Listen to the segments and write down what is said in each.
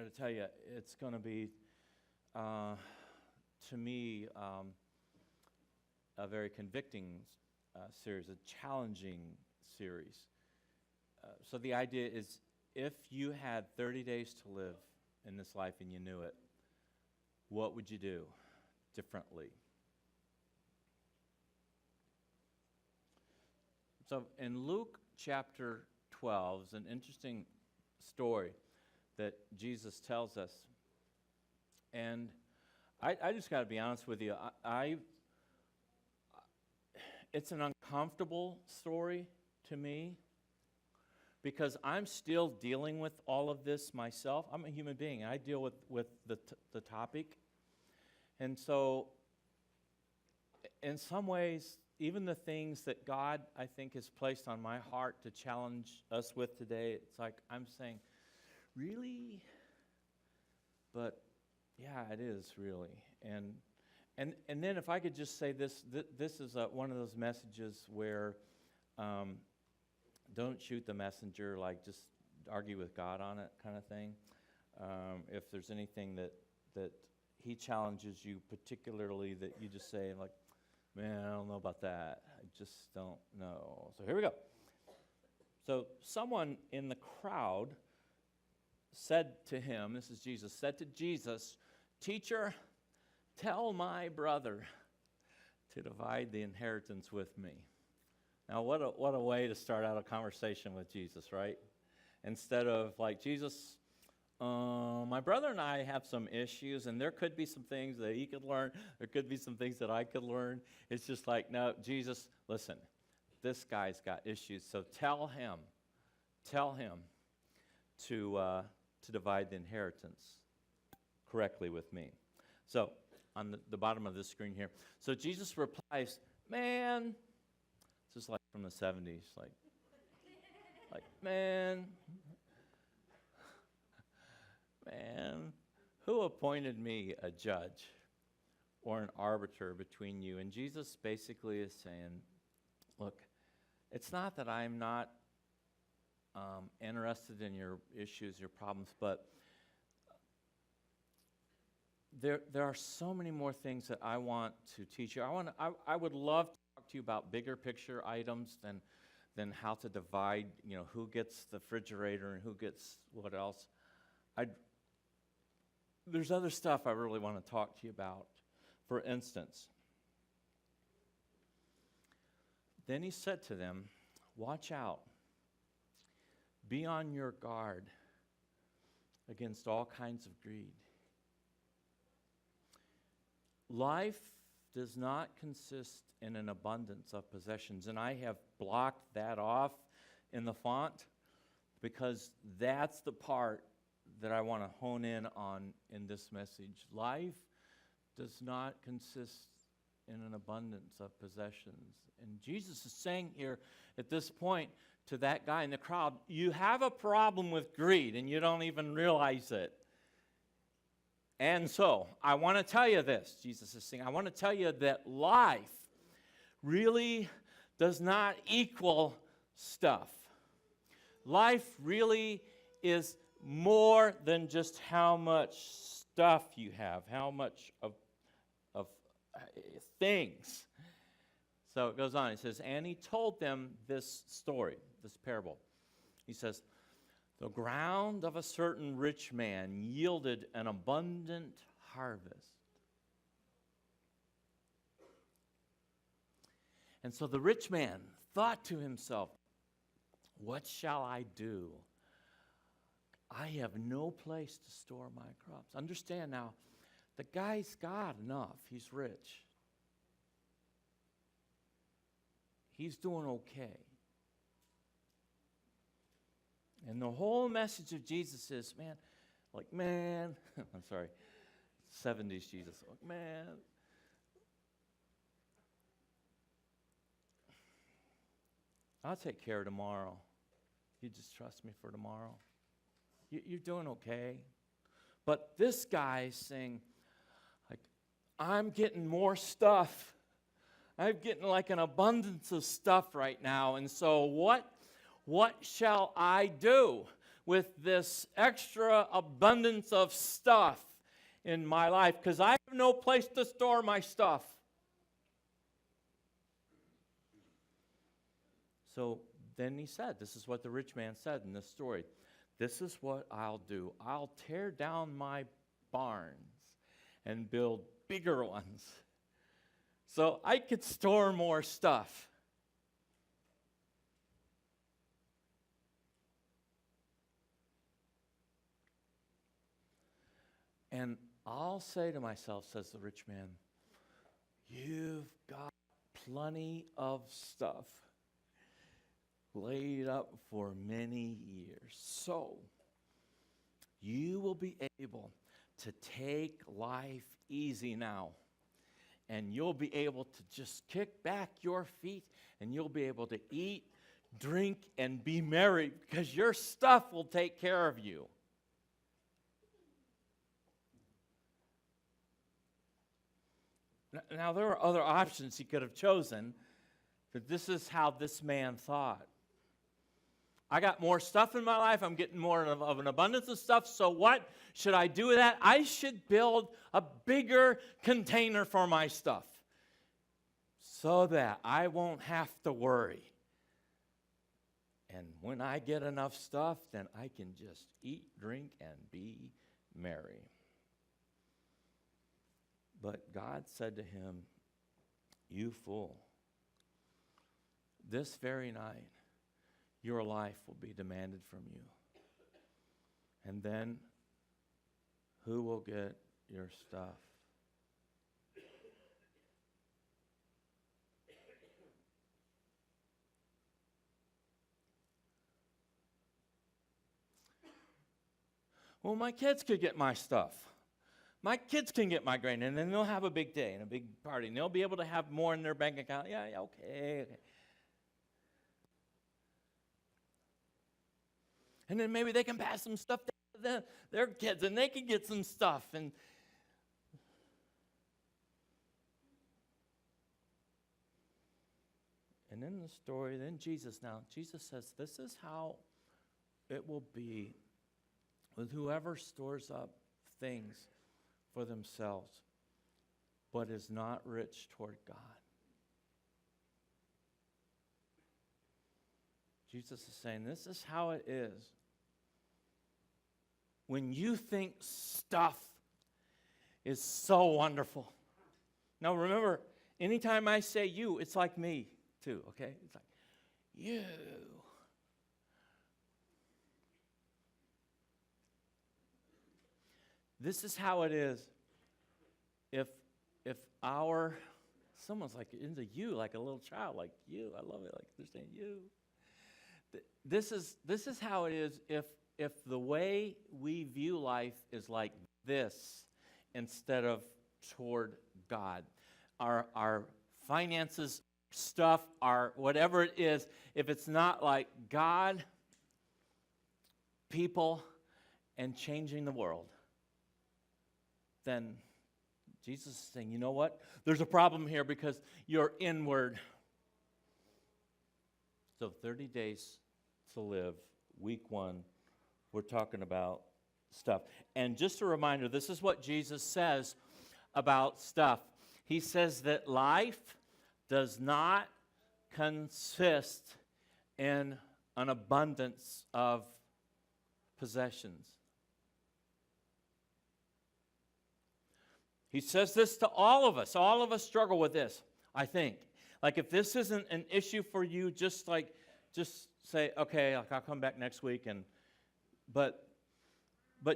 got to tell you, it's going to be, to me, a very convicting series, a challenging series. So the idea is, if you had 30 days to live in this life and you knew it, what would you do differently? So in Luke chapter 12 is an interesting story that Jesus tells us. And I just got to be honest with you. It's an uncomfortable story to me because I'm still dealing with all of this myself. I'm a human being. I deal with the topic. And so in some ways, even the things that God, I think, has placed on my heart to challenge us with today, it's like I'm saying, really? But yeah, it is really. And then if I could just say this, this is one of those messages where don't shoot the messenger, like just argue with God on it kind of thing. If there's anything that he challenges you particularly that you just say, like, man, I don't know about that. I just don't know. So here we go. So someone in the crowd said to him, this is Jesus, said to Jesus, "Teacher, tell my brother to divide the inheritance with me." Now, what a way to start out a conversation with Jesus, right? Instead of like, Jesus, my brother and I have some issues, and there could be some things that he could learn. There could be some things that I could learn. It's just like, no, Jesus, listen, this guy's got issues, so tell him to divide the inheritance correctly with me. So on the bottom of this screen here, so Jesus replies, man, it's just like from the 70s, like man, who appointed me a judge or an arbiter between you? And Jesus basically is saying, look, it's not that I'm not interested in your issues, your problems, but there are so many more things that I want to teach you. I would love to talk to you about bigger picture items than how to divide, who gets the refrigerator and who gets what else. There's other stuff I really want to talk to you about. For instance, then he said to them, watch out. Be on your guard against all kinds of greed. Life does not consist in an abundance of possessions. And I have blocked that off in the font because that's the part that I want to hone in on in this message. Life does not consist in an abundance of possessions. And Jesus is saying here at this point to that guy in the crowd, you have a problem with greed and you don't even realize it. And so, I want to tell you this, Jesus is saying, I want to tell you that life really does not equal stuff. Life really is more than just how much stuff you have, how much of things. So it goes on, it says, and he told them this story, this parable. He says, the ground of a certain rich man yielded an abundant harvest. And so the rich man thought to himself, what shall I do? I have no place to store my crops. Understand now, the guy's got enough. He's rich. He's doing okay. And the whole message of Jesus is, I'm sorry, 70s Jesus, I'll take care of tomorrow. You just trust me for tomorrow. You're doing okay. But this guy's saying, I'm getting more stuff. I'm getting like an abundance of stuff right now. And so what shall I do? with this extra abundance of stuff in my life because I have no place to store my stuff. So then he said, this is what the rich man said in this story. This is what I'll do. I'll tear down my barns and build bigger ones so I could store more stuff. And I'll say to myself, says the rich man, you've got plenty of stuff laid up for many years. So you will be able to take life easy now. And you'll be able to just kick back your feet and you'll be able to eat, drink, and be merry because your stuff will take care of you. Now, there are other options he could have chosen, but this is how this man thought. I got more stuff in my life. I'm getting more of an abundance of stuff. So what should I do with that? I should build a bigger container for my stuff so that I won't have to worry. And when I get enough stuff, then I can just eat, drink, and be merry. But God said to him, you fool, this very night your life will be demanded from you. And then who will get your stuff? Well, my kids could get my stuff. My kids can get my grain, and then they'll have a big day and a big party, and they'll be able to have more in their bank account. Yeah, okay. And then maybe they can pass some stuff to their kids, and they can get some stuff. And in the story, then Jesus says, this is how it will be with whoever stores up things for themselves, but is not rich toward God. Jesus is saying, this is how it is. When you think stuff is so wonderful. Now remember, anytime I say you, it's like me too, okay? It's like, you. This is how it is. If someone's like into you, like a little child, like you, I love it, like they're saying you. This is how it is if the way we view life is like this instead of toward God. Our finances, stuff, our whatever it is, if it's not like God, people, and changing the world, then Jesus is saying, you know what? There's a problem here because you're inward. So 30 days to live, week 1, we're talking about stuff. And just a reminder, this is what Jesus says about stuff. He says that life does not consist in an abundance of possessions. He says this to all of us. All of us struggle with this, I think. Like if this isn't an issue for you, just say, okay, I'll come back next week. But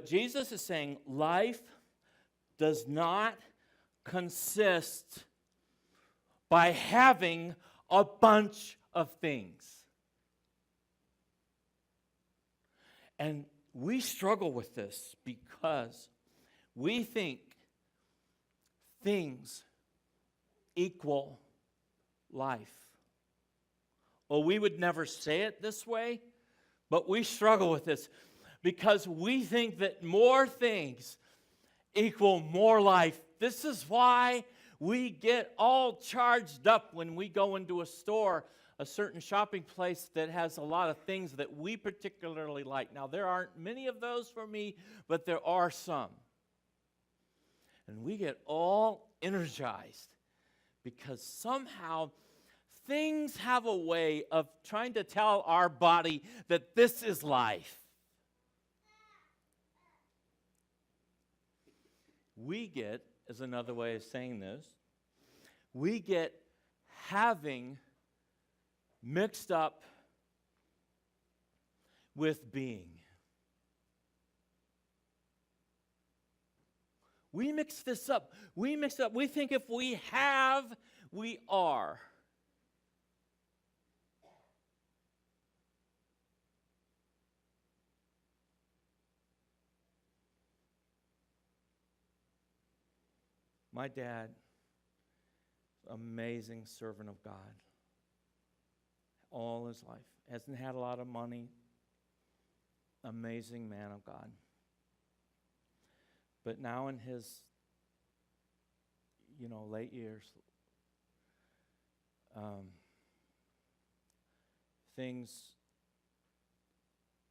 Jesus is saying life does not consist by having a bunch of things. And we struggle with this because we think things equal life. Well, we would never say it this way, but we struggle with this because we think that more things equal more life. This is why we get all charged up when we go into a store a certain shopping place that has a lot of things that we particularly like. Now, there aren't many of those for me, but there are some. And we get all energized because somehow things have a way of trying to tell our body that this is life. We get, is another way of saying this, we get having mixed up with being. We mix this up. We mix up. We think if we have, we are. My dad, amazing servant of God, all his life. Hasn't had a lot of money. Amazing man of God. But now in his, late years,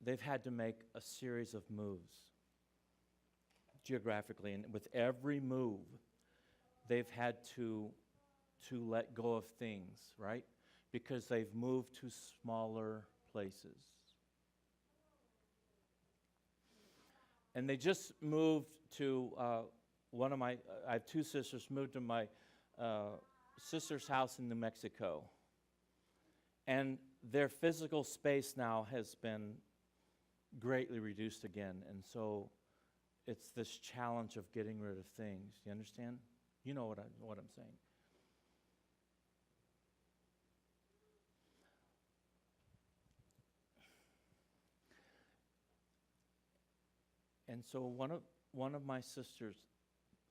they've had to make a series of moves geographically. And with every move, they've had to let go of things, right? Because they've moved to smaller places. And they just moved to I have two sisters, moved to my sister's house in New Mexico. And their physical space now has been greatly reduced again. And so it's this challenge of getting rid of things. You understand? You know what I'm saying. And so one of my sisters,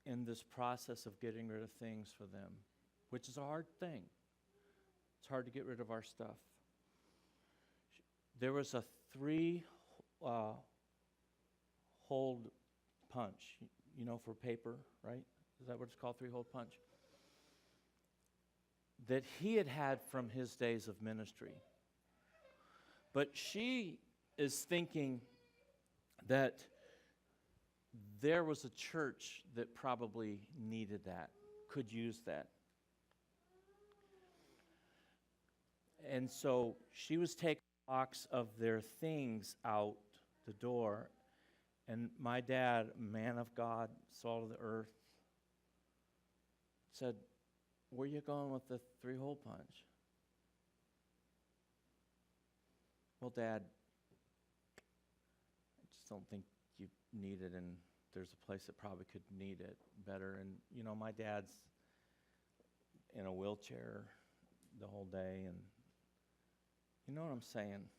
in this process of getting rid of things for them, which is a hard thing. It's hard to get rid of our stuff. There was a 3-hole punch, for paper, right? Is that what it's called, 3-hole punch? That he had from his days of ministry. But she is thinking that there was a church that probably needed that, could use that. And so she was taking a box of their things out the door, and my dad, man of God, salt of the earth, said, "Where are you going with the 3-hole punch?" "Well, Dad, I just don't think you need it, and there's a place that probably could need it better." And, my dad's in a wheelchair the whole day, and you know what I'm saying?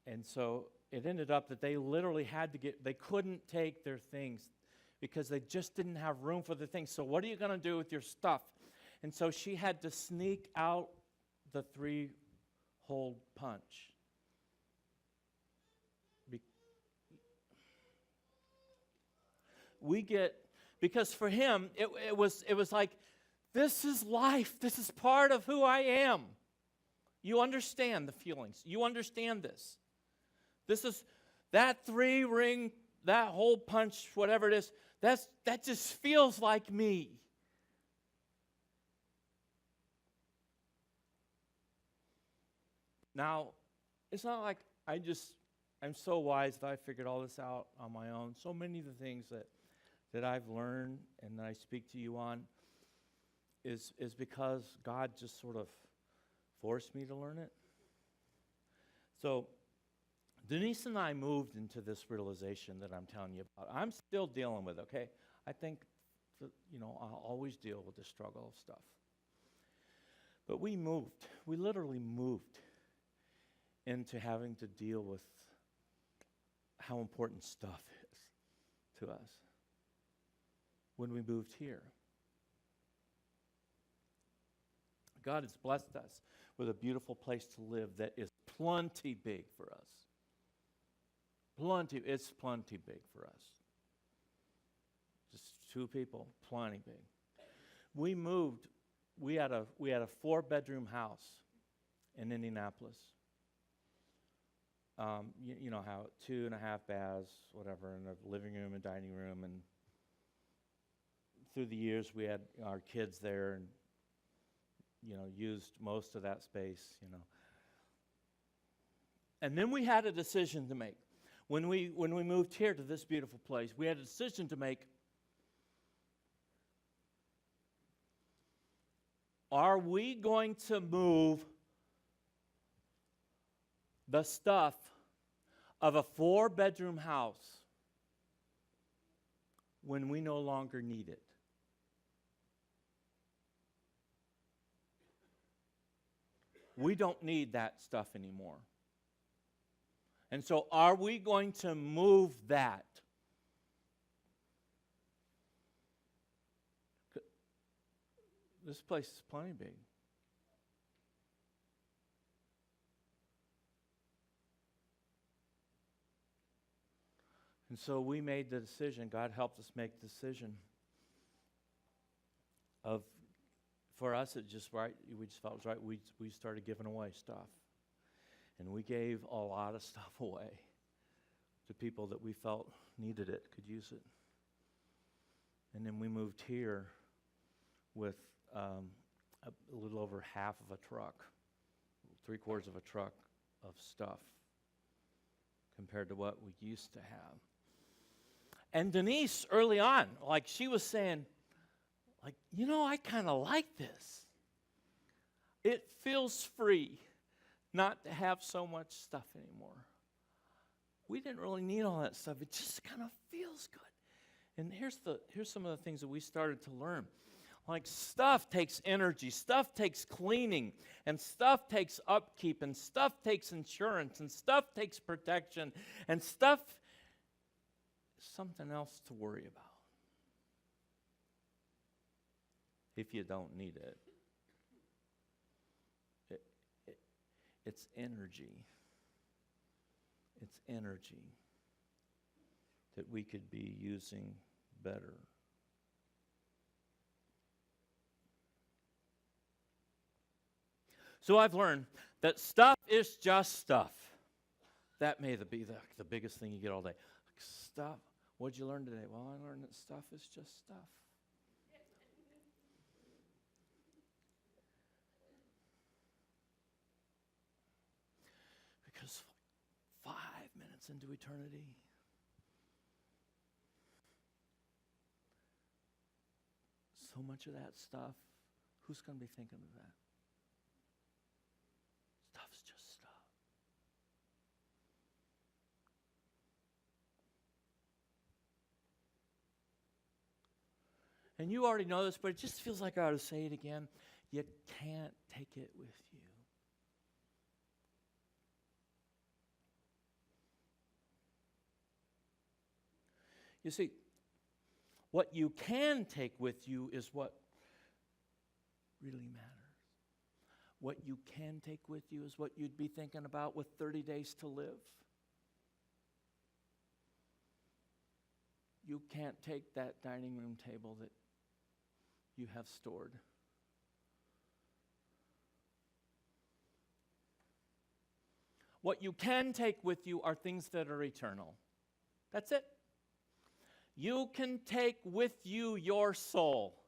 And so it ended up that they literally they couldn't take their things because they just didn't have room for the things. So what are you going to do with your stuff? And so she had to sneak out the 3-hole punch. Because for him, it was like, this is life. This is part of who I am. You understand the feelings. You understand this. This is that 3-ring, that hole punch, whatever it is, that just feels like me. Now, it's not like I'm so wise that I figured all this out on my own. So many of the things that I've learned and that I speak to you on is because God just sort of forced me to learn it. So Denise and I moved into this realization that I'm telling you about. I'm still dealing with, okay? I think, I'll always deal with the struggle of stuff. But we literally moved into having to deal with how important stuff is to us when we moved here. God has blessed us with a beautiful place to live that is plenty big for us. It's plenty big for us. Just 2 people, plenty big. we moved. We had a 4-bedroom house in Indianapolis. You know how 2.5 baths, whatever, and a living room and dining room, and through the years we had our kids there, and used most of that space, And then we had a decision to make. When we moved here to this beautiful place, we had a decision to make. Are we going to move the stuff of a 4-bedroom house when we no longer need it? We don't need that stuff anymore. And so are we going to move that? This place is plenty big. And so we made the decision. God helped us make the decision of, for us, it just right. We just felt it was right. We started giving away stuff, and we gave a lot of stuff away to people that we felt needed it, could use it. And then we moved here with a little over half of a truck, 3/4 of a truck of stuff compared to what we used to have. And Denise, early on, she was saying, I kind of like this. It feels free not to have so much stuff anymore. We didn't really need all that stuff. It just kind of feels good. And here's some of the things that we started to learn. Stuff takes energy, stuff takes cleaning, and stuff takes upkeep, and stuff takes insurance, and stuff takes protection, and stuff is something else to worry about if you don't need it. It's energy. It's energy that we could be using better. So I've learned that stuff is just stuff. That may be the biggest thing you get all day. Stuff. What'd you learn today? Well, I learned that stuff is just stuff. Because 5 minutes into eternity, so much of that stuff, who's going to be thinking of that? Stuff's just stuff. And you already know this, but it just feels like I ought to say it again. You can't take it with you. You see, what you can take with you is what really matters. What you can take with you is what you'd be thinking about with 30 days to live. You can't take that dining room table that you have stored. What you can take with you are things that are eternal. That's it. You can take with you your soul.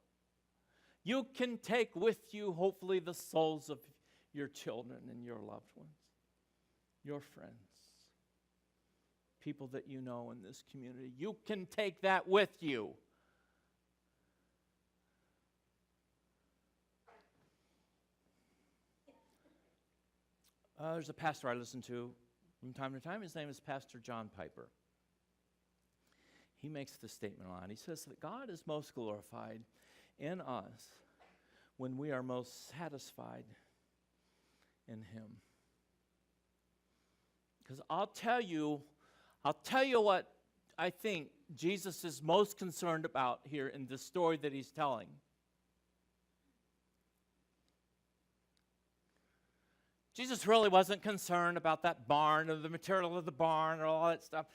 You can take with you, hopefully, the souls of your children and your loved ones, your friends, people that you know in this community. You can take that with you. There's a pastor I listen to from time to time. His name is Pastor John Piper. He makes this statement a lot. He says that God is most glorified in us when we are most satisfied in Him. Because I'll tell you what I think Jesus is most concerned about here in this story that He's telling. Jesus really wasn't concerned about that barn or the material of the barn or all that stuff.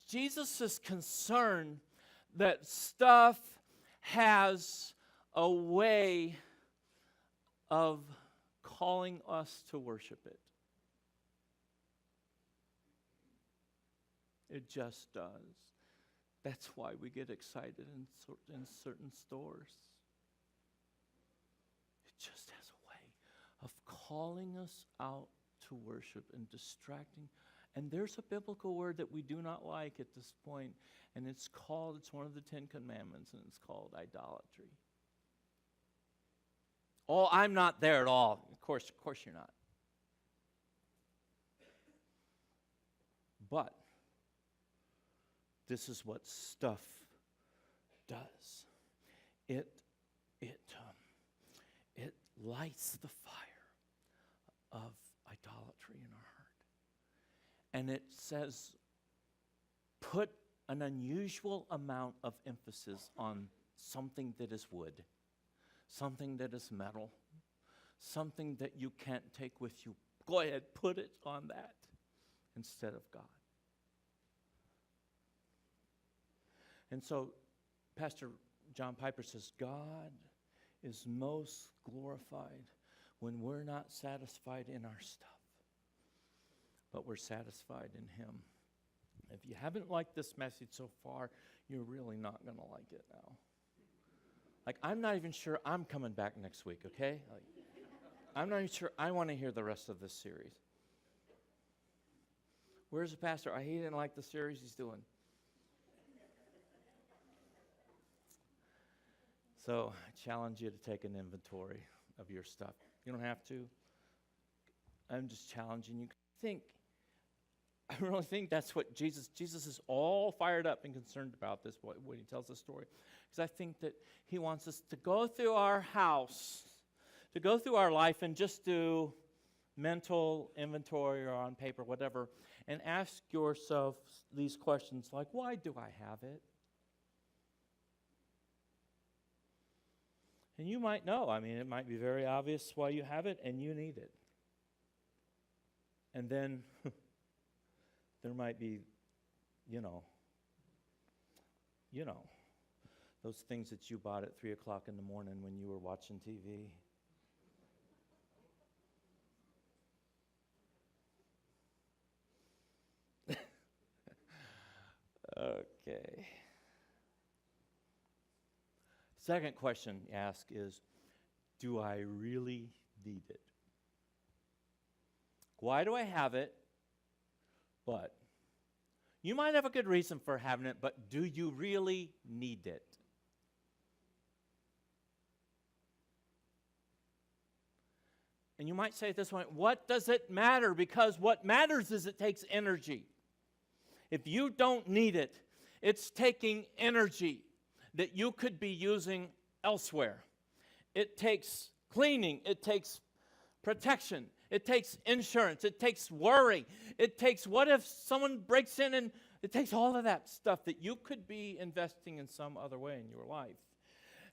Jesus is concerned that stuff has a way of calling us to worship it. It just does. That's why we get excited in certain stores. It just has a way of calling us out to worship and distracting. And there's a biblical word that we do not like at this point, and it's one of the 10 Commandments, and it's called idolatry. Oh, I'm not there at all. Of course you're not. But this is what stuff does. It lights the fire of idolatry in our heart. And it says, put an unusual amount of emphasis on something that is wood, something that is metal, something that you can't take with you. Go ahead, put it on that instead of God. And so Pastor John Piper says, God is most glorified when we're not satisfied in our stuff, but we're satisfied in Him. If you haven't liked this message so far, you're really not going to like it now. Like, I'm not even sure I'm coming back next week, okay? Like, I'm not even sure I want to hear the rest of this series. Where's the pastor? He didn't like the series he's doing. So I challenge you to take an inventory of your stuff. You don't have to. I'm just challenging you. I really think that's what Jesus is all fired up and concerned about this, when he tells this story. Because I think that he wants us to go through our house, to go through our life and just do mental inventory or on paper, whatever, and ask yourself these questions like, why do I have it? And you might know. I mean, it might be very obvious why you have it, and you need it. And then there might be, those things that you bought at 3 o'clock in the morning when you were watching TV. Okay. Second question you ask is, do I really need it? Why do I have it? But you might have a good reason for having it, but do you really need it? And you might say at this point, what does it matter? Because what matters is it takes energy. If you don't need it, it's taking energy that you could be using elsewhere. It takes cleaning. It takes protection. It takes insurance. It takes worry. It takes what if someone breaks in, and it takes all of that stuff that you could be investing in some other way in your life.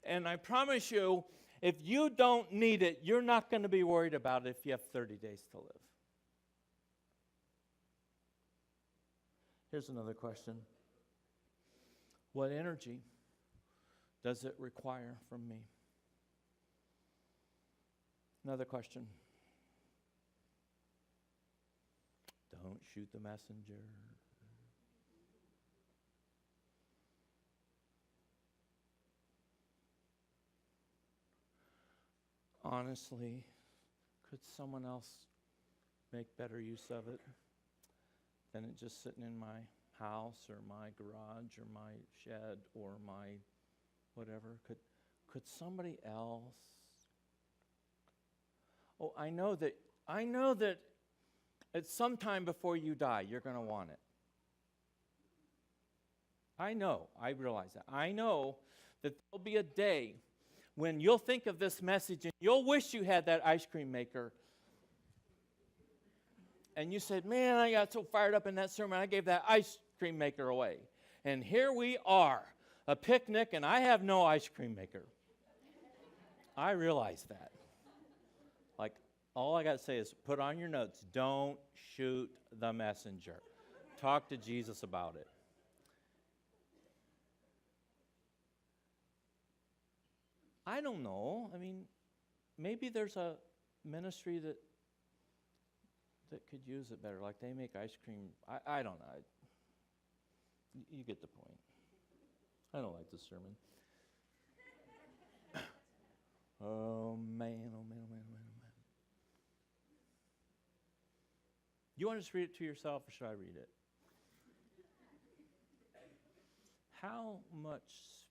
And I promise you, if you don't need it, you're not going to be worried about it if you have 30 days to live. Here's another question. What energy does it require from me? Another question. Don't shoot the messenger. Honestly, could someone else make better use of it than it just sitting in my house or my garage or my shed or my whatever? Could somebody else? Oh, I know that at some time before you die, you're going to want it. I realize that. I know that there'll be a day when you'll think of this message and you'll wish you had that ice cream maker. And you said, man, I got so fired up in that sermon, I gave that ice cream maker away. And here we are, a picnic, and I have no ice cream maker. I realize that. Like, all I got to say is put on your notes, don't shoot the messenger. Talk to Jesus about it. I don't know. I mean, maybe there's a ministry that could use it better. Like they make ice cream. I don't know. You get the point. I don't like this sermon. Oh, man, oh, man, oh, man, oh, man, oh, man. You want to just read it to yourself, or should I read it? How much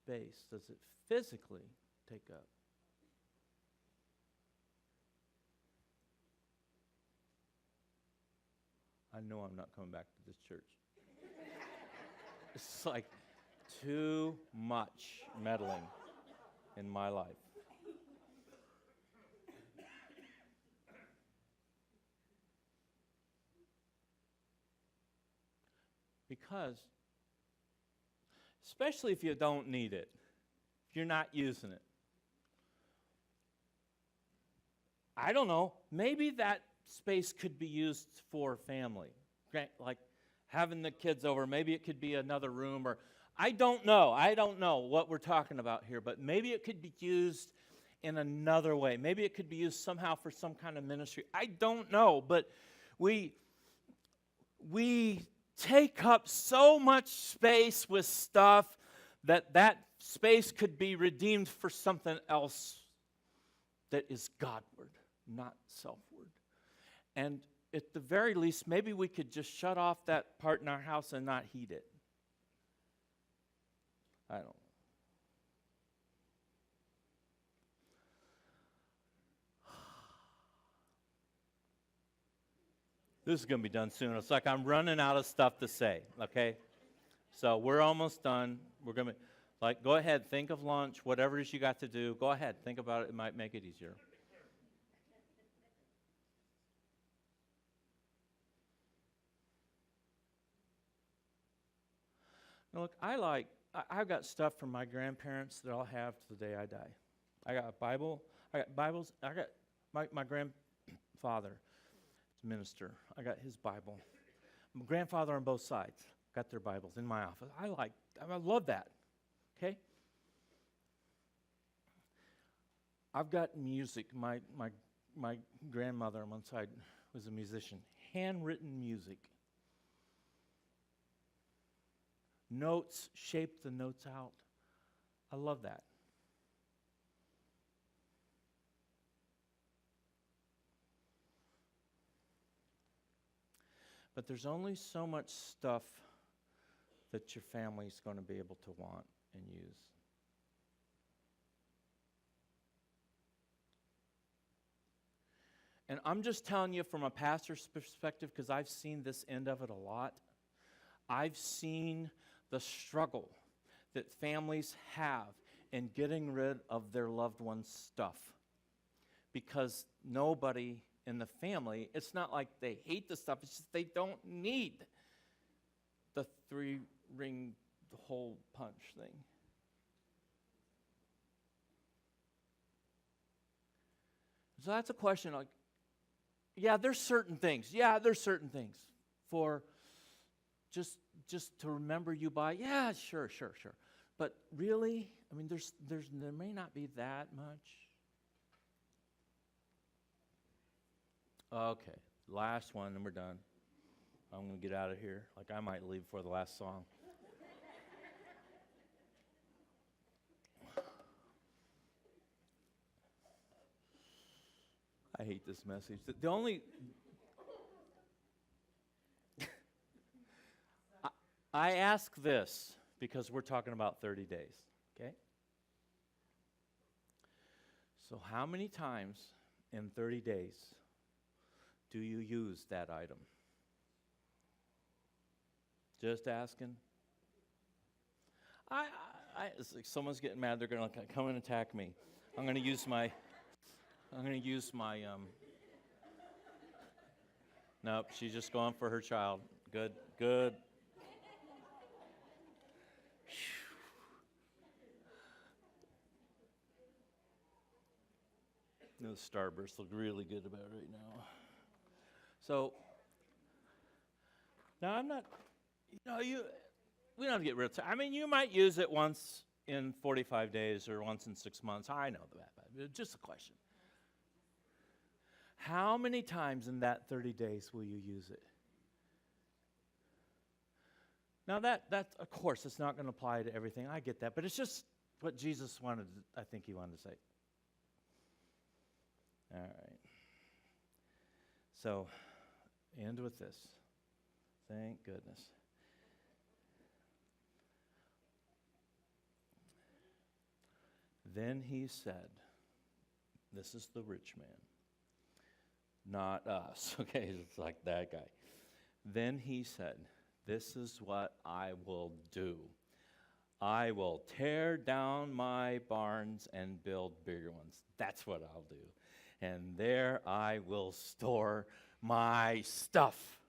space does it physically take up? I know I'm not coming back to this church. It's like too much meddling in my life. Because, especially if you don't need it, if you're not using it, I don't know, maybe that space could be used for family, like having the kids over. Maybe it could be another room, or I don't know what we're talking about here, but maybe it could be used in another way. Maybe it could be used somehow for some kind of ministry. I don't know, but we take up so much space with stuff that space could be redeemed for something else that is Godward, not selfward. And at the very least, maybe we could just shut off that part in our house and not heat it. I don't know. This is going to be done soon. It's like I'm running out of stuff to say, okay? So we're almost done. We're going to, go ahead, think of lunch, whatever it is you got to do. Go ahead, think about it. It might make it easier. Now look, I've got stuff from my grandparents that I'll have to the day I die. I got a Bible. I got Bibles. I got my grandfather. Minister. I got his Bible. My grandfather on both sides got their Bibles in my office. I love that. Okay? I've got music. My grandmother on one side was a musician. Handwritten music. Notes, shaped the notes out. I love that. But there's only so much stuff that your family's going to be able to want and use. And I'm just telling you from a pastor's perspective, because I've seen this end of it a lot. I've seen the struggle that families have in getting rid of their loved one's stuff. Because nobody in the family, it's not like they hate the stuff, it's just they don't need the 3-ring hole punch thing. So that's a question, like, there's certain things for just to remember you by, sure. But really, I mean, there may not be that much. Okay, last one, and we're done. I'm going to get out of here. Like, I might leave before the last song. I hate this message. The only... I ask this because we're talking about 30 days, okay? So how many times in 30 days do you use that item? Just asking. It's like someone's getting mad. They're going to come and attack me. I'm going to use my. Nope, she's just going for her child. Good. The starbursts look really good about it right now. So, now I'm not, we don't have to get rid of it. I mean, you might use it once in 45 days or once in 6 months. I know that, but just a question. How many times in that 30 days will you use it? Now that's, of course, it's not going to apply to everything. I get that, but it's just what Jesus wanted, I think he wanted to say. All right. So, end with this. Thank goodness. Then he said, this is the rich man, not us. Okay, it's like that guy. Then he said, this is what I will do. I will tear down my barns and build bigger ones. That's what I'll do. And there I will store my stuff.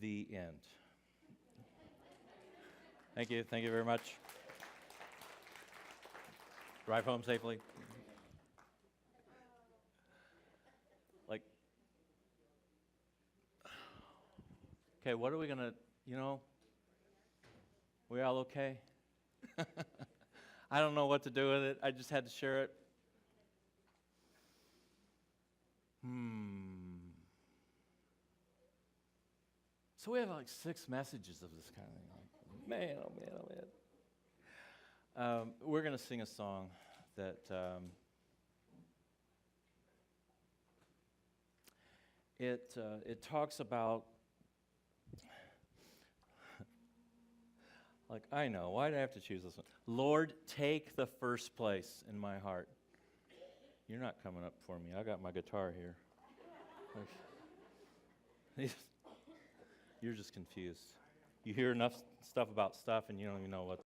The end. Thank you. Thank you very much. Drive home safely. Okay, what are we going to, we all okay? I don't know what to do with it. I just had to share it. So we have like 6 messages of this kind of thing. Man, oh man, oh man. We're going to sing a song that it talks about, like, I know, why did I have to choose this one? Lord, take the first place in my heart. You're not coming up for me. I got my guitar here. You're just confused. You hear enough stuff about stuff and you don't even know what